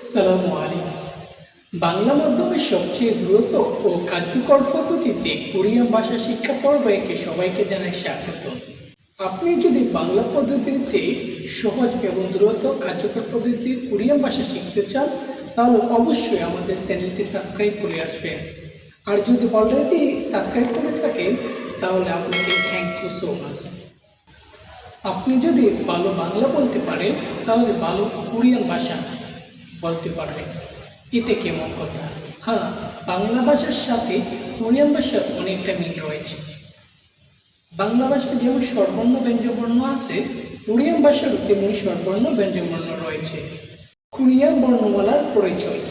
আসসালামু আলাইকুম। বাংলা মাধ্যমের সবচেয়ে দ্রুত ও কার্যকর পদ্ধতিতে কোরিয়ান ভাষা শিক্ষা পর্বে সবাইকে জানাই স্বাগত। আপনি যদি বাংলা পদ্ধতিতে সহজ এবং দ্রুত কার্যকর পদ্ধতিতে কোরিয়ান ভাষা শিখতে চান, তাহলে অবশ্যই আমাদের চ্যানেলটি সাবস্ক্রাইব করে আসবেন। আর যদি অলরেডি সাবস্ক্রাইব করে থাকেন, তাহলে আপনাকে থ্যাংক ইউ সো মাচ। আপনি যদি ভালো বাংলা বলতে পারেন, তাহলে ভালো কোরিয়ান ভাষা বলতে পারবেন। এটা কেমন কথা? হ্যাঁ, বাংলা ভাষার সাথে কোরিয়ান ভাষার অনেকটা মিল রয়েছে। বাংলা ভাষায় যেমন স্বরবর্ণ ব্যঞ্জনবর্ণ আছে, কোরিয়ান ভাষারও তেমনি স্বরবর্ণ ব্যঞ্জনবর্ণ রয়েছে। কোরিয়ান বর্ণমালার পরিচয়।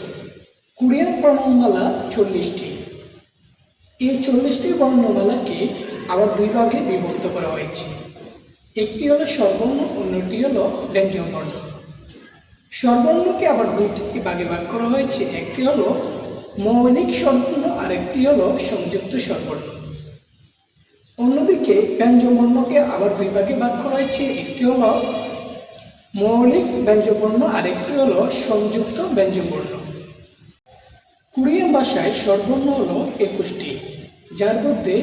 কোরিয়ান বর্ণমালা 40টি। এই 40টি বর্ণমালাকে আবার দুই ভাগে বিভক্ত করা হয়েছে। একটি হলো স্বরবর্ণ, অন্যটি হলো ব্যঞ্জনবর্ণ। স্বরবর্ণকে আবার দুইটি ভাগে ভাগ করা হয়েছে, একটি হলো মৌলিক স্বরবর্ণ আর একটি হলো সংযুক্ত স্বরবর্ণ। অন্যদিকে ব্যঞ্জনবর্ণকে আবার দুই ভাগে ভাগ করা হয়েছে, একটি হলো মৌলিক ব্যঞ্জনবর্ণ আর একটি হলো সংযুক্ত ব্যঞ্জনবর্ণ। কোরিয়ান ভাষায় স্বরবর্ণ হলো 21টি, যার মধ্যে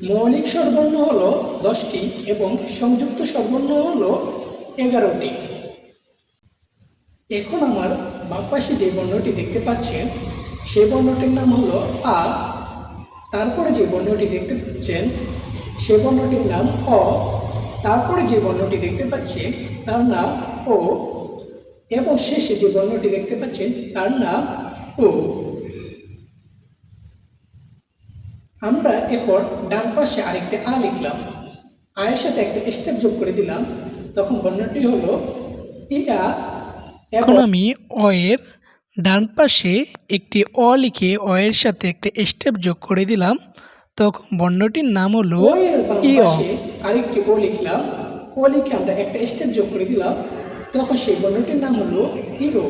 মৌলিক স্বরবর্ণ হলো 10টি এবং সংযুক্ত স্বরবর্ণ হলো 11টি। এখন আমার বাম পাশে যে বর্ণটি দেখতে পাচ্ছেন, সেই বর্ণটির নাম হলো আ। তারপরে যে বর্ণটি দেখতে পাচ্ছেন, সে বর্ণটির নাম অ। তারপরে যে বর্ণটি দেখতে পাচ্ছেন, তার নাম ও। এবং শেষে যে বর্ণটি দেখতে পাচ্ছেন, তার নাম ও। আমরা এখন ডান পাশে আরেকটা আ লিখলাম, আয়ের সাথে একটা স্টেপ যোগ করে দিলাম, তখন বর্ণটি হলো ইয়া। এখন আমি অ এর ডান পাশে একটি অ লিখে অ এর সাথে একটা স্টেপ যোগ করে দিলাম, তখন বর্ণটির নাম হলো ও এর বাম ই অ। পাশে আরেকটি ও লিখলাম, ও লিখে আমরা একটা স্টেপ যোগ করে দিলাম, তখন সেই বর্ণটির নাম হলো ইও।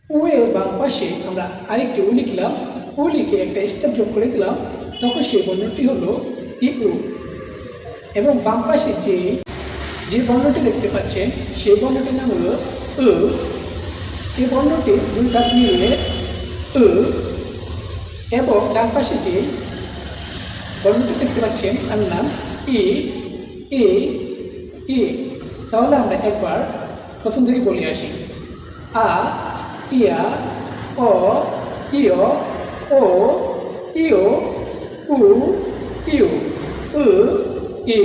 ও এর বাম পাশে আমরা আরেকটি ও লিখলাম, ও লিখে একটা স্টেপ যোগ করে দিলাম, তখন সেই বর্ণটি হলো ইউ। এবং বাম পাশে যে বর্ণটি দেখতে পাচ্ছেন, সেই বর্ণটির নাম হলো উ। এই বর্ণটি দুই ভাগ মিলিয়ে উ। এবং ডান পাশে যে বর্ণটি দেখতে পাচ্ছেন, তার নাম ই এ ই। তাহলে আমরা একবার প্রথম থেকে বলে আসি। আ, ইয়া, অ, ইয়, ও, ইও, উ, ইউ, উ, ই।